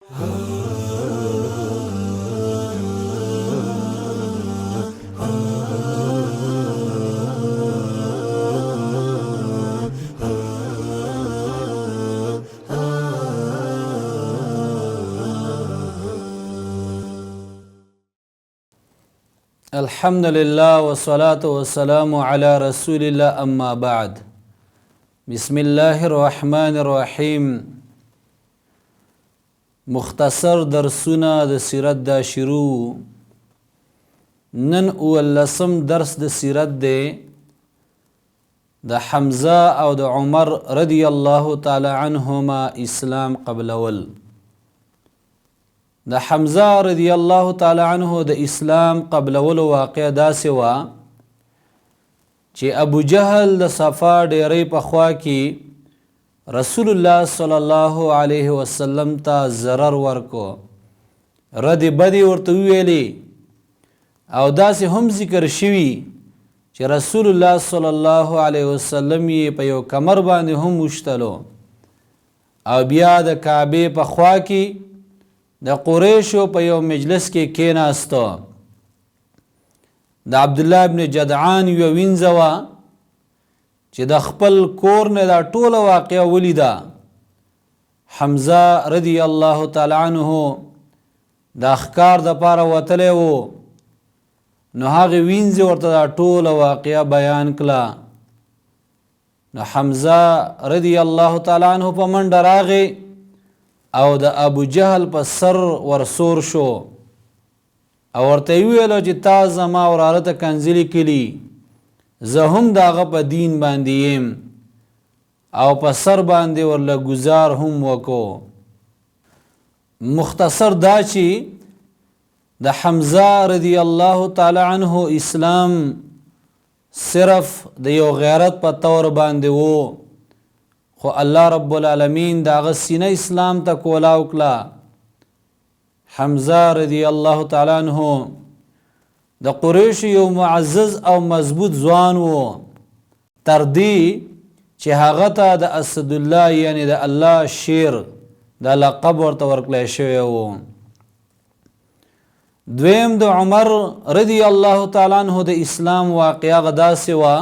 الحمد لله والصلاة والسلام على رسول الله أما بعد بسم الله الرحمن الرحيم مختصر درسنا د سیرت دا شروع نن اولسم درس د سیرت دی د حمزه او د عمر رضی الله تعالی عنهما اسلام قبلول د حمزه رضی الله تعالی عنه د اسلام قبلولو واقع داسې وه چې ابو جهل د صفا ډیرې پخوا کې رسول الله صلی الله علیه وسلم ته ضرر ورکو رد بدی ورته ویلي او داسې هم ذکر شوي چې رسول الله صلی الله علیه وسلم یې په یو کمر باندې هم وشتلو او بیا د کعبې پخوا کې د قریشو په یو مجلس کې کېناستو د عبدالله ابن جدعان یوه وینځه وه چې د خپل کور نه دا ټوله واقعه ولیده حمزه رضی الله تعالی عنه د ښکار دپاره وتلی و نو هغې وینځې ورته دا ټوله واقعه بیان کړه نو حمزه رضی الله تعالی عنه په منډه راغی او د ابو جهل په سر ورسور شو او ورته یې وویلو چې تا زما وراره ته کنځلې کړي زه هم د هغه په دین باندې یم او په سر باندې ورله ګزار هم وکړو مختصر دا چې د حمزه رضی الله تعالی عنه اسلام صرف د یو غیرت په طور باندې و خو الله رب العالمین د هغه سینه اسلام ته کولاو کړه حمزه رضی الله تعالی عنه د قریش یو معزز او مضبوط ځوان و تر دې چې هغه ته د اسد الله یعنی د الله شیر د لقب ورته ورکړی شوی و دویم د عمر رضی الله تعالی عنه د اسلام واقعه داسې وه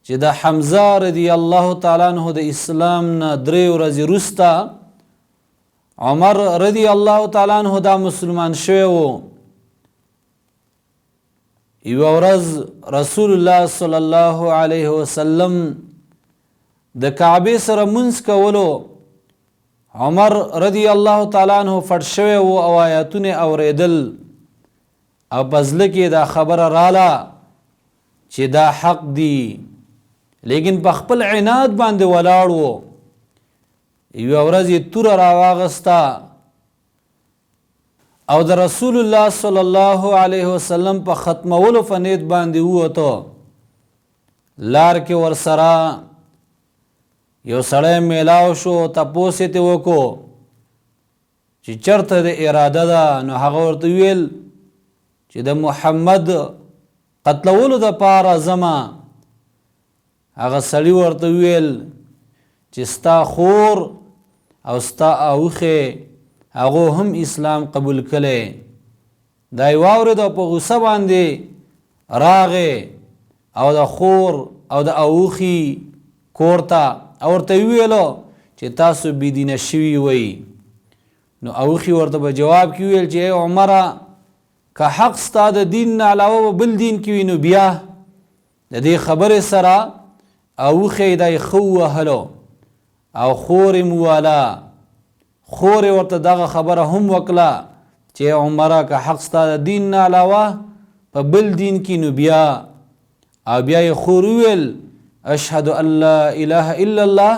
چې د حمزه رضی الله تعالی عنه د اسلام نه 3 ورځې وروسته عمر رضی الله تعالی عنه دا مسلمان شوی و یوه ورځ رسول الله صلی الله علیه وسلم د کعبې سره منځ کولو عمر رضی الله تعالی عنه فټ شوی و او آیاتونه اوریدل او په زړه کې دا خبره راله چې دا حق دی لیکن په خپل عناد باندې ولاړ و یوه ورځ یې توره راواغسته او د رسول الله صلی الله علیه وسلم په ختمولو په نیت باندې ووته لار کې ورسره یو سړی میلاو شو تپوس یې ترې وکړو چې چېرته د اراده ده نو هغه ورته ویل چې د محمد قتلولو دپاره ځمه هغه سړي ورته ویل چې ستا خور او ستا اوښې هغو هم اسلام قبول کړی دا یې واورېد او په غوسه باندې راغې او د خور او د اوښي کور ته او ورته یې وویلو چې تاسو بېدینه شوي وئ نو اوښي ورته په جواب کې وویل چې ای عمره که حق ستا د دین نه علاوه بل دین کې وي نو بیا د دې خبرې سره اوښې دا یې ښه ووهلو او خور یې مواله خور یې ورته دغه خبره هم وکړه چې عمره که حق ستا د دین نه علاوه په بل دین کې نو بیا او بیا یې خور وویل اشهد ان لا اله الا الله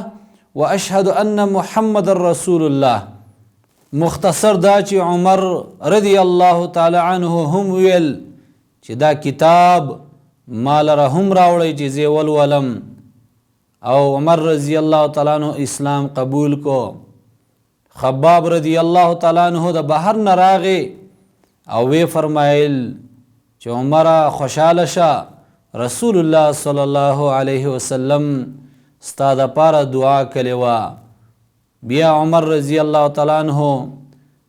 و اشهد ان محمد رسول الله مختصر دا چې عمر رضی الله تعالی عنه هم ویل چې دا کتاب مال را هم راوړی چې زه ولولم او عمر رضی الله تعالی عنه اسلام قبول کو خباب رضی الله تعالی عنه د بهر نه راغی او وی فرمایل چې عمره خوشاله شه رسول الله صلی الله علیه وسلم ستا دپاره دعا کړې وه بیا عمر رضی الله تعالی عنہ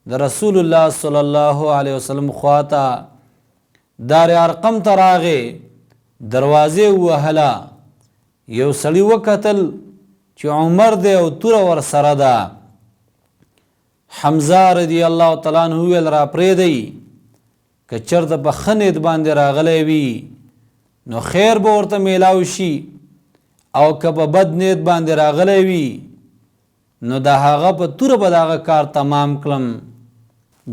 د رسول الله صلی الله علیه وسلم خواته دار ارقم ته راغې، دروازې ووهله. یو سړي وکتل چې عمر دی او توره ورسره ده. حمزه رضی الله تعالی عنہ ویل را پرېږدئ، که چېرته په ښه نیت باندې راغلی وي نو خیر به ورته میلاو شي، او که په بد نیت باندې راغلی وي نو د هغه په توره به د هغه کار تمام کړم.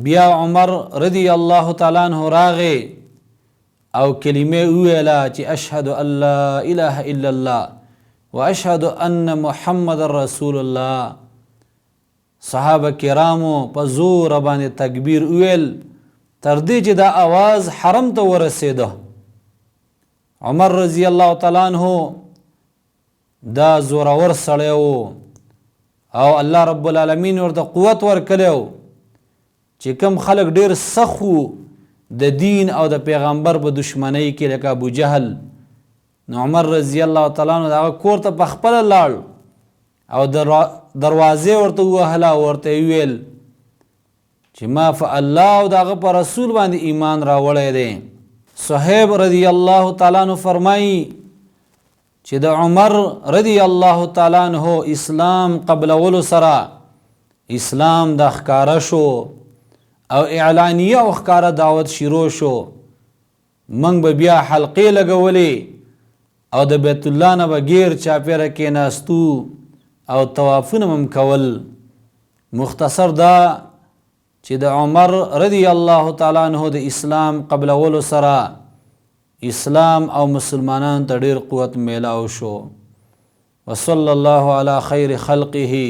بیا عمر رضی الله تعالی عنہ راغې او کلمې وویله چې اشهد ان لا اله الا الله و اشهد ان محمد رسول الله. صحابه کرامو په زور باندې تکبیر ویل تر دې چې دا आवाज حرم ته ورسېده. عمر رضی الله تعالی عنہ دا زورور سړی و او الله رب العالمین ورته قوت ورکړی چې کم خلک ډیر سخت وو د دین او د پیغمبر په دشمنۍ کې لکه ابو جهل، نو عمر رضی الله تعالی عنہ هغه کور ته په خپله لاړ او دروازې ورته ووهله، ورته ویل چې ما په الله او د هغه په رسول باندې ایمان راوړی دی. صہیب رضی الله تعالی عنہ فرمایي چې د عمر رضی الله تعالی عنہ اسلام قبلولو سره اسلام د ښکاره شو او اعلانیه او ښکاره دعوت شروع شو. موږ به بیا حلقې لګولې او د بیت الله نه به غیر چاپیره کېناستو او طوافونه هم کول. مختصر دا چې د عمر رضی الله تعالی عنہ د اسلام قبلولو سره اسلام او مسلمانانو ته ډیر قوت میلاو شو. وصلی الله علی خیر خلقه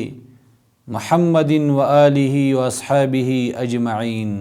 محمد و آله و اصحابه اجمعین.